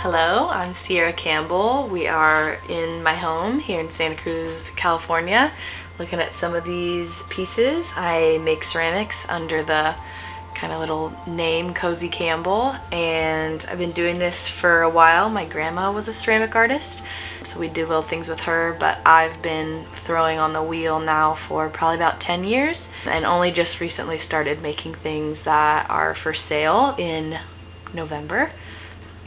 Hello, I'm Sierra Campbell. We are in my home here in Santa Cruz, California, looking at some of these pieces. I make ceramics under the kind of little name Cozy Campbell, and I've been doing this for a while. My grandma was a ceramic artist, so we do little things with her, but I've been throwing on the wheel now for probably about 10 years and only just recently started making things that are for sale in November.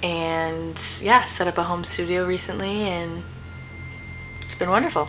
And yeah, set up a home studio recently and it's been wonderful.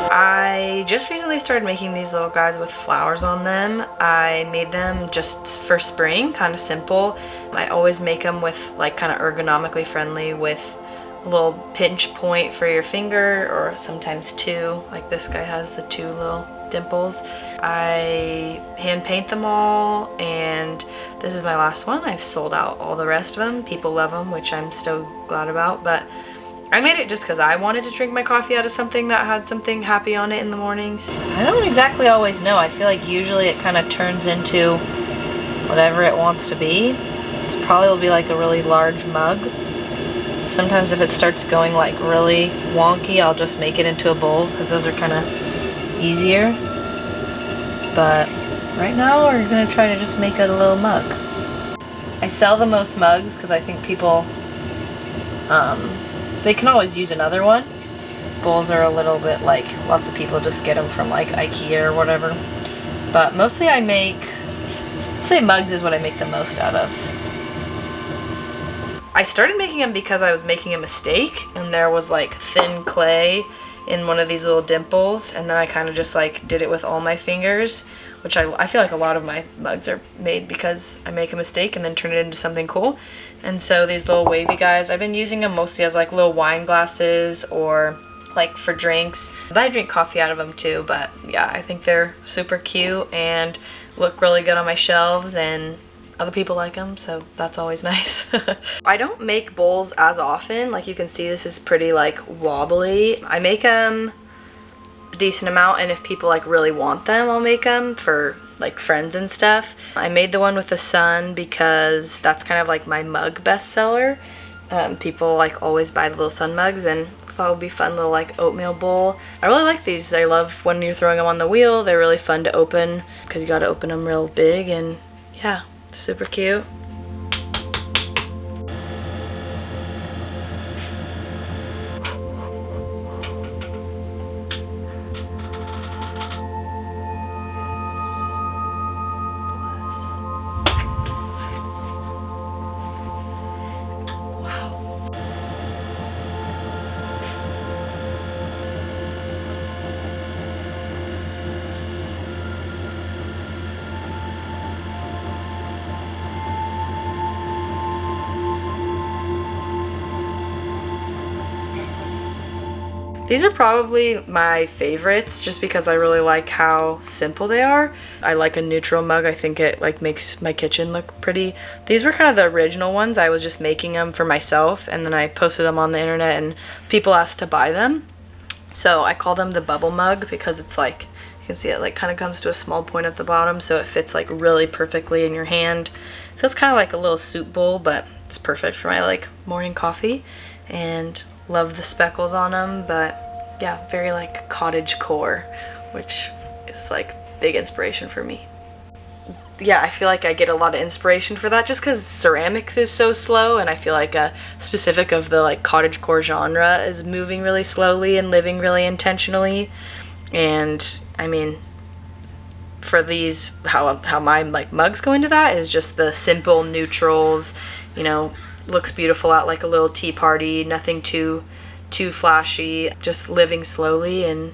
I just recently started making these little guys with flowers on them. I made them just for spring, kind of simple. I always make them with like kind of ergonomically friendly with a little pinch point for your finger, or sometimes two, like this guy has the two little dimples. I hand paint them all, and this is my last one. I've sold out all the rest of them. People love them, which I'm still glad about, but I made it just because I wanted to drink my coffee out of something that had something happy on it in the mornings. I don't exactly always know. I feel like usually it kind of turns into whatever it wants to be. This probably will be like a really large mug. Sometimes if it starts going like really wonky, I'll just make it into a bowl because those are kind of easier. But right now we're going to try to just make a little mug. I sell the most mugs because I think people they can always use another one. Bowls are a little bit like, lots of people just get them from like IKEA or whatever. But mostly I'd say mugs is what I make the most out of. I started making them because I was making a mistake and there was like thin clay in one of these little dimples, and then I kind of just like did it with all my fingers, which I feel like a lot of my mugs are made because I make a mistake and then turn it into something cool. And so these little wavy guys, I've been using them mostly as like little wine glasses or like for drinks. I drink coffee out of them too, but yeah, I think they're super cute and look really good on my shelves, and other people like them, so that's always nice. I don't make bowls as often. Like you can see, this is pretty like wobbly. I make them a decent amount, and if people like really want them, I'll make them for like friends and stuff. I made the one with the sun because that's kind of like my mug bestseller. People like always buy the little sun mugs, and I thought it would be fun little like oatmeal bowl. I really like these. I love when you're throwing them on the wheel. They're really fun to open because you got to open them real big, and yeah, super cute. These are probably my favorites just because I really like how simple they are. I like a neutral mug. I think it like makes my kitchen look pretty. These were kind of the original ones. I was just making them for myself, and then I posted them on the internet and people asked to buy them. So I call them the bubble mug because it's like, you can see it like kind of comes to a small point at the bottom, so it fits like really perfectly in your hand. It feels kind of like a little soup bowl, but it's perfect for my like morning coffee. And love the speckles on them, but yeah, very like cottage core, which is like big inspiration for me. Yeah, I feel like I get a lot of inspiration for that just because ceramics is so slow, and I feel like a specific of the like cottage core genre is moving really slowly and living really intentionally. And I mean, for these, how my like mugs go into that is just the simple neutrals, you know, looks beautiful at like a little tea party, nothing too too flashy, just living slowly and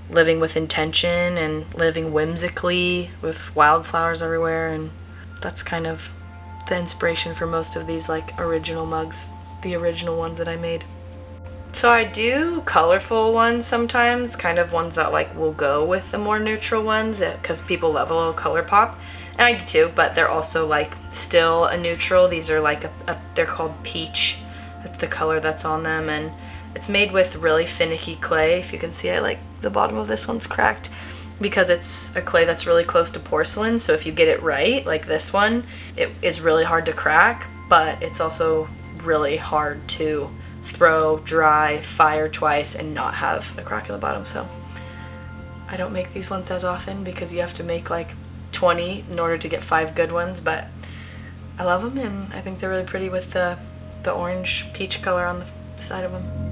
living with intention and living whimsically with wildflowers everywhere. And that's kind of the inspiration for most of these like original mugs, the original ones that I made. So I do colorful ones sometimes, kind of ones that like will go with the more neutral ones because people love a little color pop. And I do too, but they're also like still a neutral. These are like they're called peach. That's the color that's on them, and it's made with really finicky clay. If you can see it, like the bottom of this one's cracked because it's a clay that's really close to porcelain. So if you get it right, like this one, it is really hard to crack, but it's also really hard to throw, dry, fire twice, and not have a crack in the bottom. So I don't make these ones as often because you have to make like 20 in order to get 5 good ones, but I love them and I think they're really pretty with the orange peach color on the side of them.